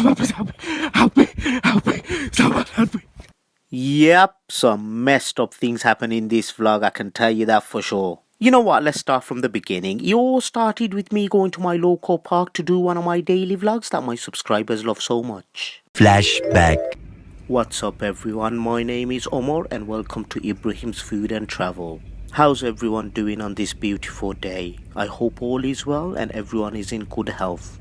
Someone please help me. Help me. Help me. Someone help me. Yep, some messed up things happen in this vlog, I can tell you that for sure. You know what, let's start from the beginning. It all started with me going to my local park to do one of my daily vlogs that my subscribers love so much. Flashback. What's up everyone, my name is Omar and welcome to Ibrahim's Food and Travel. How's everyone doing on this beautiful day? I hope all is well and everyone is in good health.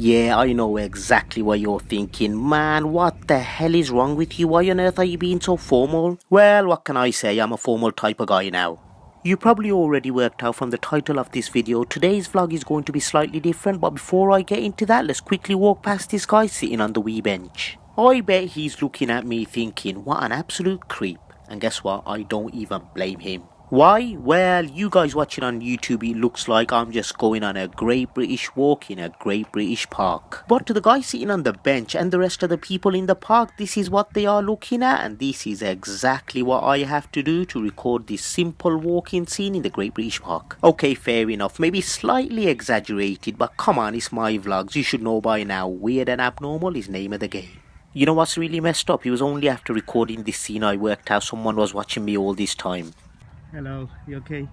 Yeah, I know exactly what you're thinking. Man, what the hell is wrong with you? Why on earth are you being so formal? Well, what can I say? I'm a formal type of guy now. You probably already worked out from the title of this video, today's vlog is going to be slightly different, but before I get into that, let's quickly walk past this guy sitting on the wee bench. I bet he's looking at me thinking, what an absolute creep. And guess what? I don't even blame him. Why? Well, you guys watching on YouTube, it looks like I'm just going on a great British walk in a great British park. But to the guy sitting on the bench and the rest of the people in the park, this is what they are looking at, and this is exactly what I have to do to record this simple walking scene in the Great British Park. Okay, fair enough, maybe slightly exaggerated, but come on, it's my vlogs, you should know by now, weird and abnormal is name of the game. You know what's really messed up? It was only after recording this scene I worked out someone was watching me all this time. Hello, you okay?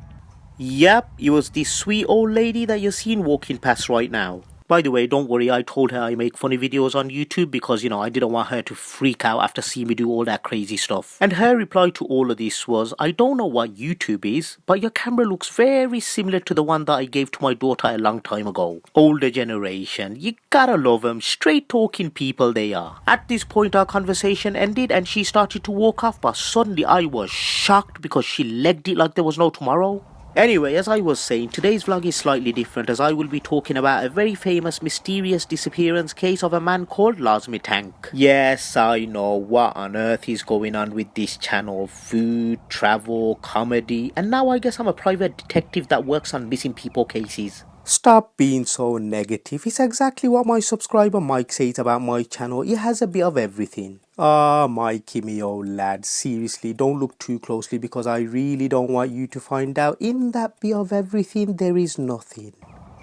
Yep, it was this sweet old lady that you're seeing walking past right now. By the way, don't worry, I told her I make funny videos on YouTube because, you know, I didn't want her to freak out after seeing me do all that crazy stuff. And her reply to all of this was, I don't know what YouTube is, but your camera looks very similar to the one that I gave to my daughter a long time ago. Older generation, you gotta love them, straight talking people they are. At this point our conversation ended and she started to walk off, but suddenly I was shocked because she legged it like there was no tomorrow. Anyway, as I was saying, today's vlog is slightly different as I will be talking about a very famous mysterious disappearance case of a man called Lars Mittank. Yes, I know, what on earth is going on with this channel? Food, travel, comedy, and now I guess I'm a private detective that works on missing people cases. Stop being so negative, it's exactly what my subscriber Mike says about my channel, it has a bit of everything. Ah, Mikey, me old lad, seriously, don't look too closely because I really don't want you to find out in that bit of everything there is nothing.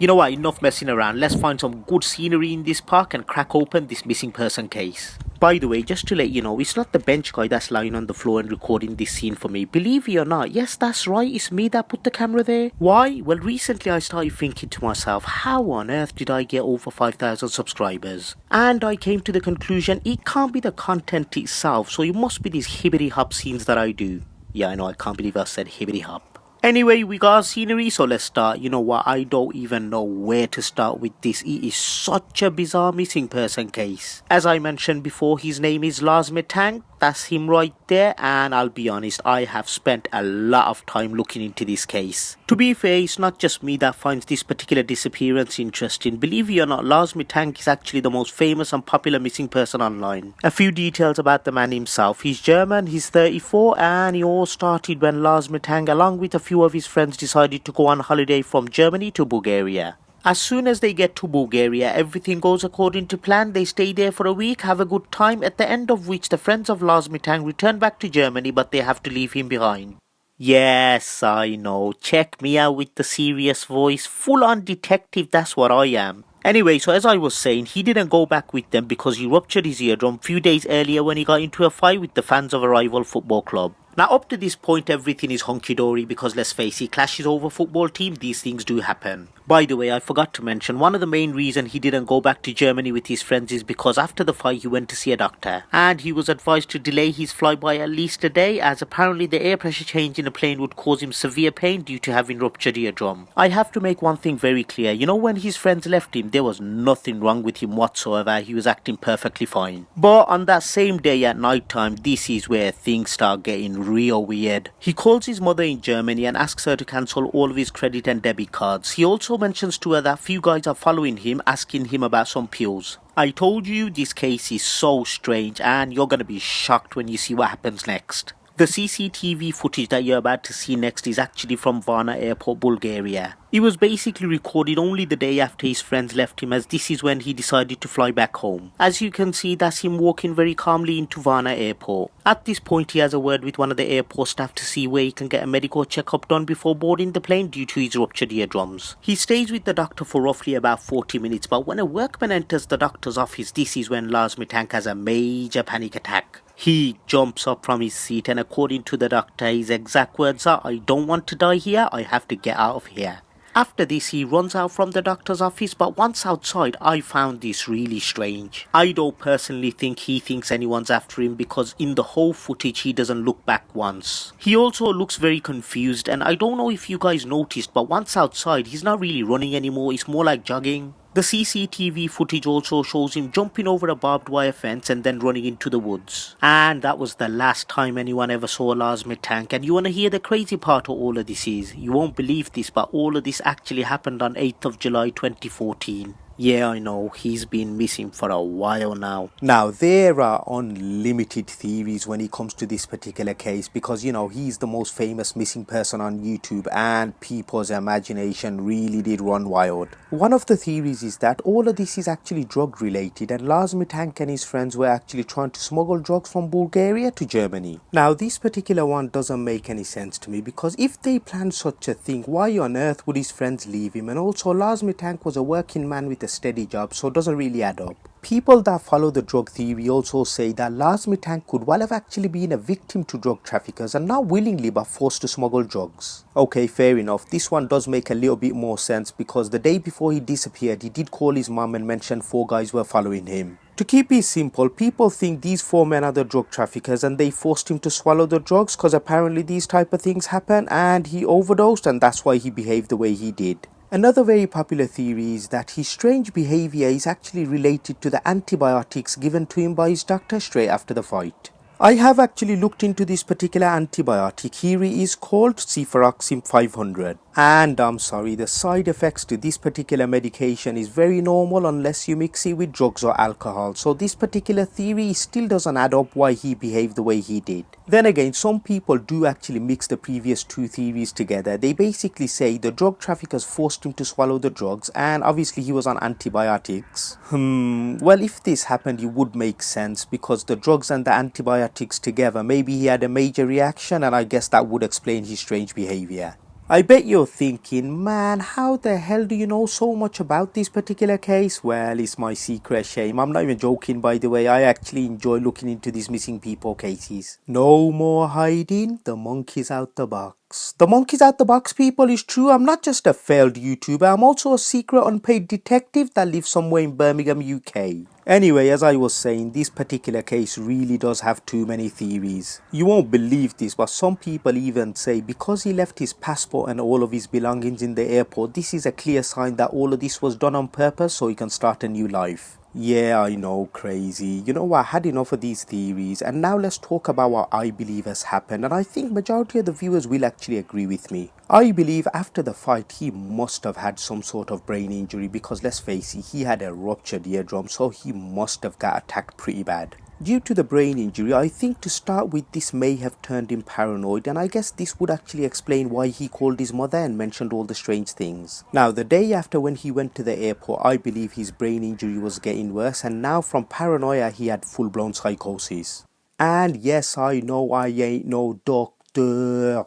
You know what, enough messing around, let's find some good scenery in this park and crack open this missing person case. By the way, just to let you know, it's not the bench guy that's lying on the floor and recording this scene for me. Believe it or not, yes, that's right, it's me that put the camera there. Why? Well, recently I started thinking to myself, how on earth did I get over 5,000 subscribers? And I came to the conclusion, it can't be the content itself, so it must be these hibbity hop scenes that I do. Yeah, I know, I can't believe I said hibbity hop. Anyway, we got scenery, so let's start. You know what, I don't even know where to start with this. It is such a bizarre missing person case. As I mentioned before, his name is Lars Mittank. That's him right there, and I'll be honest, I have spent a lot of time looking into this case. To be fair, it's not just me that finds this particular disappearance interesting. Believe it or not, Lars Mittank is actually the most famous and popular missing person online. A few details about the man himself. He's German, he's 34, and it all started when Lars Mittank, along with a few of his friends, decided to go on holiday from Germany to Bulgaria. As soon as they get to Bulgaria, everything goes according to plan. They stay there for a week, have a good time, at the end of which the friends of Lars Mittank return back to Germany, but they have to leave him behind. Yes, I know. Check me out with the serious voice. Full on detective, that's what I am. Anyway, so as I was saying, he didn't go back with them because he ruptured his eardrum a few days earlier when he got into a fight with the fans of a rival football club. Now up to this point everything is hunky-dory because let's face it, clashes over football team, these things do happen. By the way, I forgot to mention, one of the main reasons he didn't go back to Germany with his friends is because after the fight he went to see a doctor. And he was advised to delay his flight by at least a day as apparently the air pressure change in the plane would cause him severe pain due to having ruptured eardrum. I have to make one thing very clear, you know when his friends left him, there was nothing wrong with him whatsoever, he was acting perfectly fine. But on that same day at night time, this is where things start getting real weird. He calls his mother in Germany and asks her to cancel all of his credit and debit cards. He also mentions to her that few guys are following him asking him about some pills. I told you this case is so strange and you're gonna be shocked when you see what happens next. The CCTV footage that you're about to see next is actually from Varna Airport, Bulgaria. It was basically recorded only the day after his friends left him, as this is when he decided to fly back home. As you can see, that's him walking very calmly into Varna Airport. At this point, he has a word with one of the airport staff to see where he can get a medical checkup done before boarding the plane due to his ruptured eardrums. He stays with the doctor for roughly about 40 minutes, but when a workman enters the doctor's office, this is when Lars Mittank has a major panic attack. He jumps up from his seat, and according to the doctor, his exact words are, "I don't want to die here, I have to get out of here." After this, he runs out from the doctor's office, but once outside, I found this really strange. I don't personally think he thinks anyone's after him, because in the whole footage, he doesn't look back once. He also looks very confused, and I don't know if you guys noticed, but once outside, he's not really running anymore, it's more like jogging. The CCTV footage also shows him jumping over a barbed wire fence and then running into the woods. And that was the last time anyone ever saw Lars Mittank. And you want to hear the crazy part of all of this is, you won't believe this, but all of this actually happened on 8th of July 2014. Yeah, I know, he's been missing for a while now. Now, there are unlimited theories when it comes to this particular case because, you know, he's the most famous missing person on YouTube and people's imagination really did run wild. One of the theories is that all of this is actually drug related and Lars Mittank and his friends were actually trying to smuggle drugs from Bulgaria to Germany. Now, this particular one doesn't make any sense to me because if they planned such a thing, why on earth would his friends leave him? And also, Lars Mittank was a working man with a steady job, so it doesn't really add up. People that follow the drug theory also say that Lars Mittank could well have actually been a victim to drug traffickers and not willingly but forced to smuggle drugs. Okay, fair enough. This one does make a little bit more sense because the day before he disappeared, he did call his mom and mention 4 guys were following him. To keep it simple, people think these 4 men are the drug traffickers and they forced him to swallow the drugs because apparently these type of things happen and he overdosed and that's why he behaved the way he did. Another very popular theory is that his strange behavior is actually related to the antibiotics given to him by his doctor straight after the fight. I have actually looked into this particular antibiotic. Here it is called Cefuroxime 500. And I'm sorry, the side effects to this particular medication is very normal unless you mix it with drugs or alcohol. So this particular theory still doesn't add up why he behaved the way he did. Then again, some people do actually mix the previous 2 theories together. They basically say the drug traffickers forced him to swallow the drugs and obviously he was on antibiotics. Well, if this happened, it would make sense because the drugs and the antibiotics together, maybe he had a major reaction and I guess that would explain his strange behavior. I bet you're thinking, man, how the hell do you know so much about this particular case? Well, it's my secret shame. I'm not even joking, by the way. I actually enjoy looking into these missing people cases. No more hiding. The monkey's out the box. The monkey's out the box, people, is true. I'm not just a failed YouTuber. I'm also a secret unpaid detective that lives somewhere in Birmingham, UK. Anyway, as I was saying, this particular case really does have too many theories. You won't believe this, but some people even say because he left his passport and all of his belongings in the airport, this is a clear sign that all of this was done on purpose so he can start a new life. Yeah, I know, crazy. You know what, I had enough of these theories and now let's talk about what I believe has happened, and I think majority of the viewers will actually agree with me. I believe after the fight he must have had some sort of brain injury because let's face it, he had a ruptured eardrum, so he must have got attacked pretty bad. Due to the brain injury, I think to start with this may have turned him paranoid, and I guess this would actually explain why he called his mother and mentioned all the strange things. Now, the day after when he went to the airport, I believe his brain injury was getting worse, and now from paranoia he had full-blown psychosis. And yes, I know I ain't no doctor.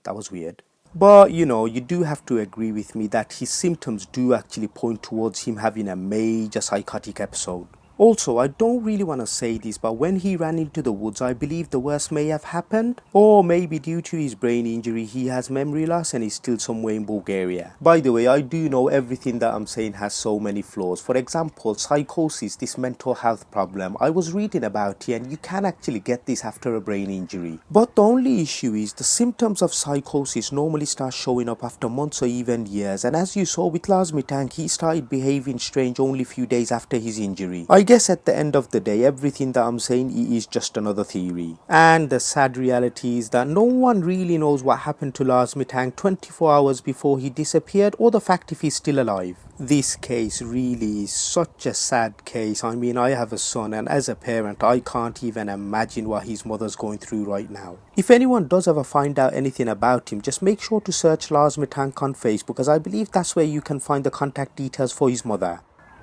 That was weird. But, you know, you do have to agree with me that his symptoms do actually point towards him having a major psychotic episode. Also, I don't really want to say this, but when he ran into the woods, I believe the worst may have happened. Or maybe due to his brain injury, he has memory loss and is still somewhere in Bulgaria. By the way, I do know everything that I'm saying has so many flaws. For example, psychosis, this mental health problem, I was reading about it and you can actually get this after a brain injury. But the only issue is the symptoms of psychosis normally start showing up after months or even years. And as you saw with Lars Mittank, he started behaving strange only a few days after his injury. I guess at the end of the day, everything that I'm saying is just another theory. And the sad reality is that no one really knows what happened to Lars Mittank 24 hours before he disappeared, or the fact if he's still alive. This case really is such a sad case. I mean, I have a son, and as a parent, I can't even imagine what his mother's going through right now. If anyone does ever find out anything about him, just make sure to search Lars Mittank on Facebook, as I believe that's where you can find the contact details for his mother.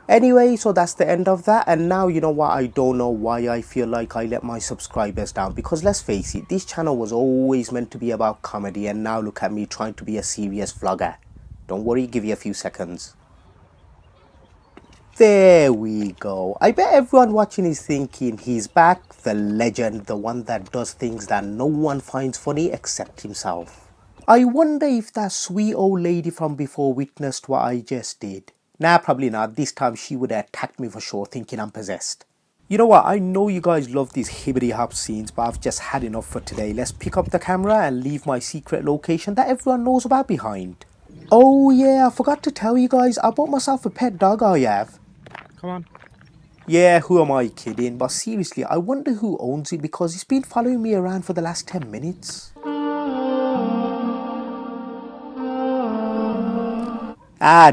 Anyway, so that's the end of that. And now, you know what, I don't know why I feel like I let my subscribers down, because let's face it, this channel was always meant to be about comedy, and now look at me trying to be a serious vlogger. Don't worry, give you a few seconds. There we go. I bet everyone watching is thinking he's back, the legend, the one that does things that no one finds funny except himself. I wonder if that sweet old lady from before witnessed what I just did. Nah, probably not. This time she would have attacked me for sure, thinking I'm possessed. You know what, I know you guys love these hibbity hop scenes, but I've just had enough for today. Let's pick up the camera and leave my secret location that everyone knows about behind. Oh yeah, I forgot to tell you guys, I bought myself a pet dog. I have. Come on. Yeah, who am I kidding? But seriously, I wonder who owns it, because it's been following me around for the last 10 minutes.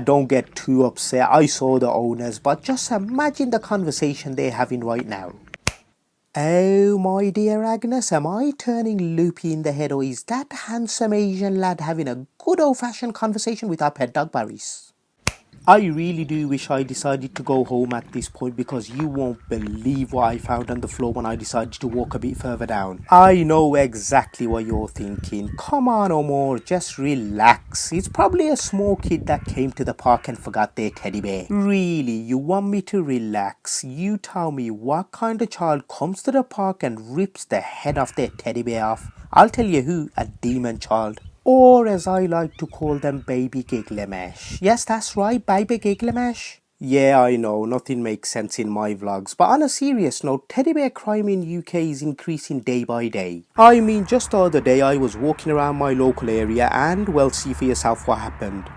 Don't get too upset. I saw the owners, but just imagine the conversation they're having right now. Oh, my dear Agnes, am I turning loopy in the head, or is that handsome Asian lad having a good old-fashioned conversation with our pet dog Barris? I really do wish I decided to go home at this point, because you won't believe what I found on the floor when I decided to walk a bit further down. I know exactly what you're thinking. Come on, Omar, just relax. It's probably a small kid that came to the park and forgot their teddy bear. Really, you want me to relax? You tell me, what kind of child comes to the park and rips the head off their teddy bear off? I'll tell you who, a demon child. Or as I like to call them, baby Giglemesh. Yes, that's right, baby Giglemesh. Yeah, I know, nothing makes sense in my vlogs, but on a serious note, teddy bear crime in UK is increasing day by day. I mean, just the other day I was walking around my local area and, well, see for yourself what happened.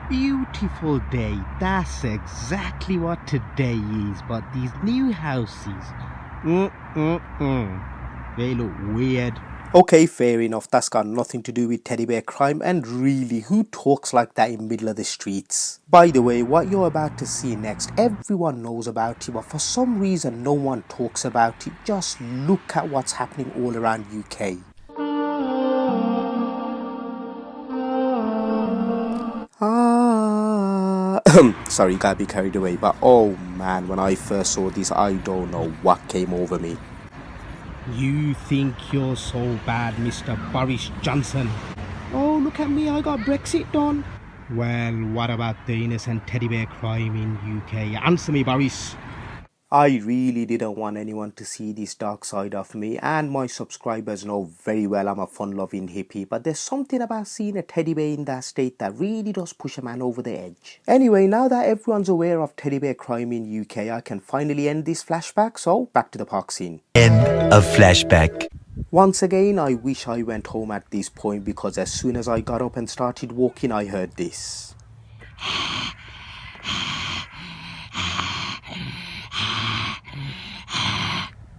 Beautiful day, that's exactly what today is, but these new houses, they look weird. Okay, fair enough, that's got nothing to do with teddy bear crime, and really, who talks like that in the middle of the streets? By the way, what you're about to see next, everyone knows about it, but for some reason no one talks about it. Just look at what's happening all around UK. Sorry, gotta be carried away, but oh man, when I first saw this, I don't know what came over me. You think you're so bad, Mr. Boris Johnson? Oh, look at me, I got Brexit done. Well, what about the innocent teddy bear crime in UK? Answer me, Boris. I really didn't want anyone to see this dark side of me, and my subscribers know very well I'm a fun-loving hippie, but there's something about seeing a teddy bear in that state that really does push a man over the edge. Anyway, now that everyone's aware of teddy bear crime in UK, I can finally end this flashback, so back to the park scene. End of flashback. Once again, I wish I went home at this point, because as soon as I got up and started walking, I heard this.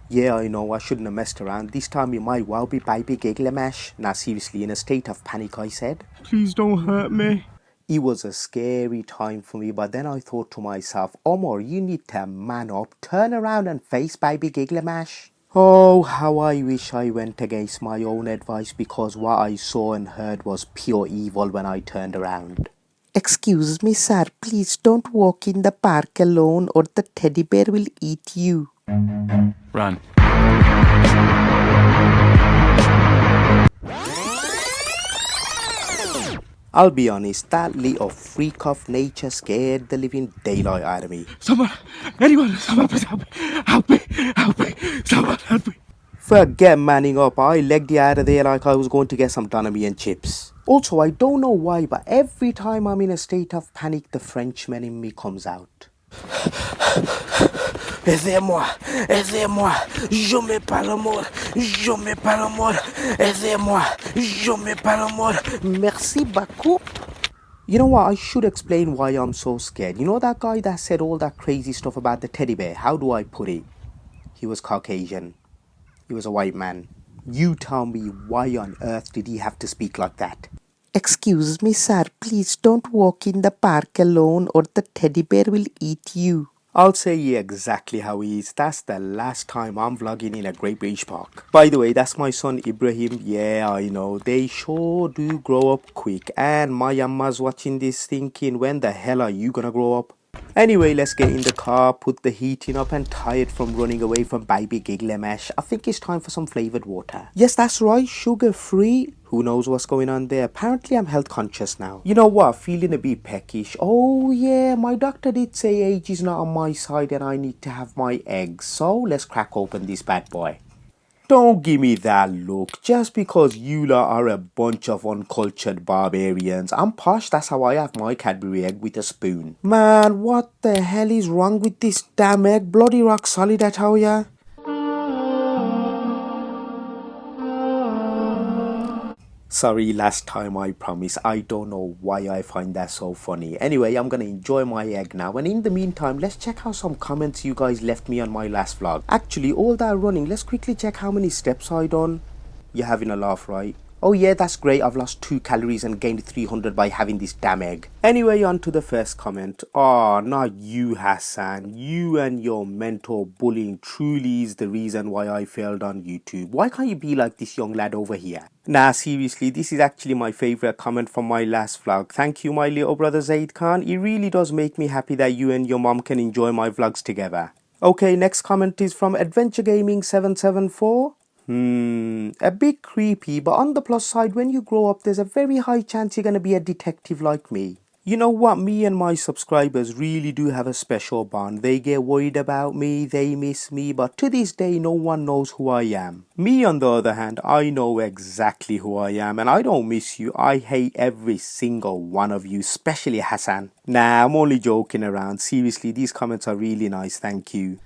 Yeah, I know, I shouldn't have messed around. This time it might well be baby Giglemesh. Nah, seriously, in a state of panic, I said. Please don't hurt me. It was a scary time for me, but then I thought to myself, Omar, you need to man up, turn around and face baby Giglemesh. Oh, how I wish I went against my own advice, because what I saw and heard was pure evil when I turned around. Excuse me, sir, please don't walk in the park alone, or the teddy bear will eat you. Run. I'll be honest, that little freak of nature scared the living daylight out of me. Someone, anyone, someone please help me. Help me, help me, someone help me. Forget manning up, I legged you out of there like I was going to get some Donami and chips. Also, I don't know why, but every time I'm in a state of panic, the Frenchman in me comes out. Aidez-moi, aidez-moi, je mets pas le mot, je mets pas le mot, aidez-moi, je mets pas le mot. Merci beaucoup. You know what, I should explain why I'm so scared. You know that guy that said all that crazy stuff about the teddy bear? How do I put it? He was Caucasian. He was a white man. You tell me, why on earth did he have to speak like that? Excuse me, sir. Please don't walk in the park alone or the teddy bear will eat you. I'll say you exactly how he is. That's the last time I'm vlogging in a Great British Park. By the way, that's my son Ibrahim. Yeah, I know. They sure do grow up quick. And my Amma's watching this thinking, when the hell are you gonna grow up? Anyway, let's get in the car, put the heating up, and tired from running away from baby Giglemesh, I think it's time for some flavoured water. Yes, that's right, sugar free. Who knows what's going on there? Apparently I'm health conscious now. You know what, feeling a bit peckish. Oh yeah, my doctor did say age is not on my side and I need to have my eggs. So let's crack open this bad boy. Don't give me that look. Just because you lot are a bunch of uncultured barbarians. I'm posh, that's how I have my Cadbury egg with a spoon. Man, what the hell is wrong with this damn egg? Bloody rock solid, I tell ya. Sorry, last time, I promise. I don't know why I find that so funny. Anyway, I'm gonna enjoy my egg now, and in the meantime, let's check out some comments you guys left me on my last vlog. Actually, all that running, let's quickly check how many steps I done. You're having a laugh, right? Oh yeah, that's great. I've lost 2 calories and gained 300 by having this damn egg. Anyway, on to the first comment. Oh, not you, Hassan. You and your mentor bullying truly is the reason why I failed on YouTube. Why can't you be like this young lad over here? Nah, seriously, this is actually my favorite comment from my last vlog. Thank you, my little brother Zaid Khan. It really does make me happy that you and your mom can enjoy my vlogs together. Okay, next comment is from Adventure Gaming 774. A bit creepy, but on the plus side, when you grow up, there's a very high chance you're gonna be a detective like me. You know what, me and my subscribers really do have a special bond. They get worried about me, they miss me, but to this day, no one knows who I am. Me, on the other hand, I know exactly who I am, and I don't miss you. I hate every single one of you, especially Hassan. Nah, I'm only joking around. Seriously, these comments are really nice, thank you.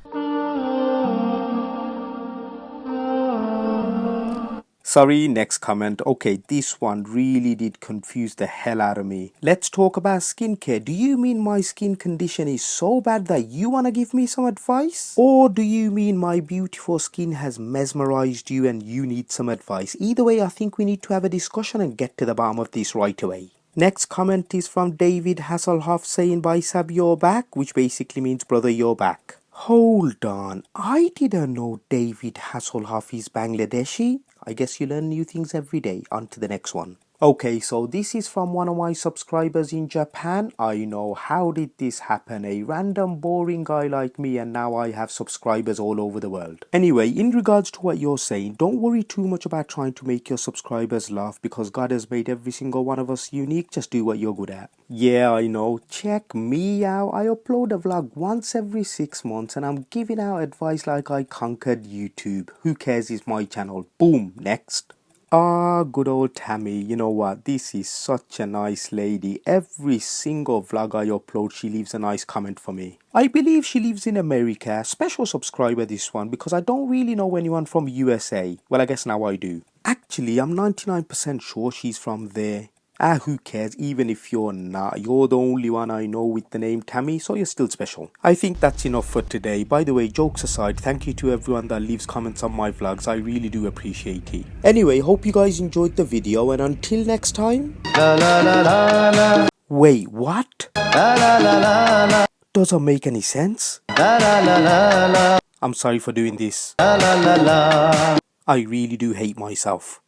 Sorry, next comment. Okay, this one really did confuse the hell out of me. Let's talk about skincare. Do you mean my skin condition is so bad that you want to give me some advice? Or do you mean my beautiful skin has mesmerized you and you need some advice? Either way, I think we need to have a discussion and get to the bottom of this right away. Next comment is from David Hasselhoff saying, "Bye Sab, you're back," which basically means brother, you're back. Hold on, I didn't know David Hasselhoff is Bangladeshi. I guess you learn new things every day. On to the next one. Okay, so this is from one of my subscribers in Japan. I know, how did this happen? A random boring guy like me, and now I have subscribers all over the world. Anyway, in regards to what you're saying, don't worry too much about trying to make your subscribers laugh, because God has made every single one of us unique. Just do what you're good at. Yeah, I know. Check me out. I upload a vlog once every 6 months and I'm giving out advice like I conquered YouTube. Who cares, it's my channel. Boom, next. Ah, good old Tammy. You know what? This is such a nice lady. Every single vlog I upload, she leaves a nice comment for me. I believe she lives in America. Special subscriber, this one, because I don't really know anyone from USA. Well, I guess now I do. Actually, I'm 99% sure she's from there. Ah, who cares? Even if you're not, you're the only one I know with the name Tammy, so you're still special. I think that's enough for today. By the way, jokes aside, thank you to everyone that leaves comments on my vlogs. I really do appreciate it. Anyway, hope you guys enjoyed the video, and until next time. Wait, what? Doesn't make any sense. I'm sorry for doing this. I really do hate myself.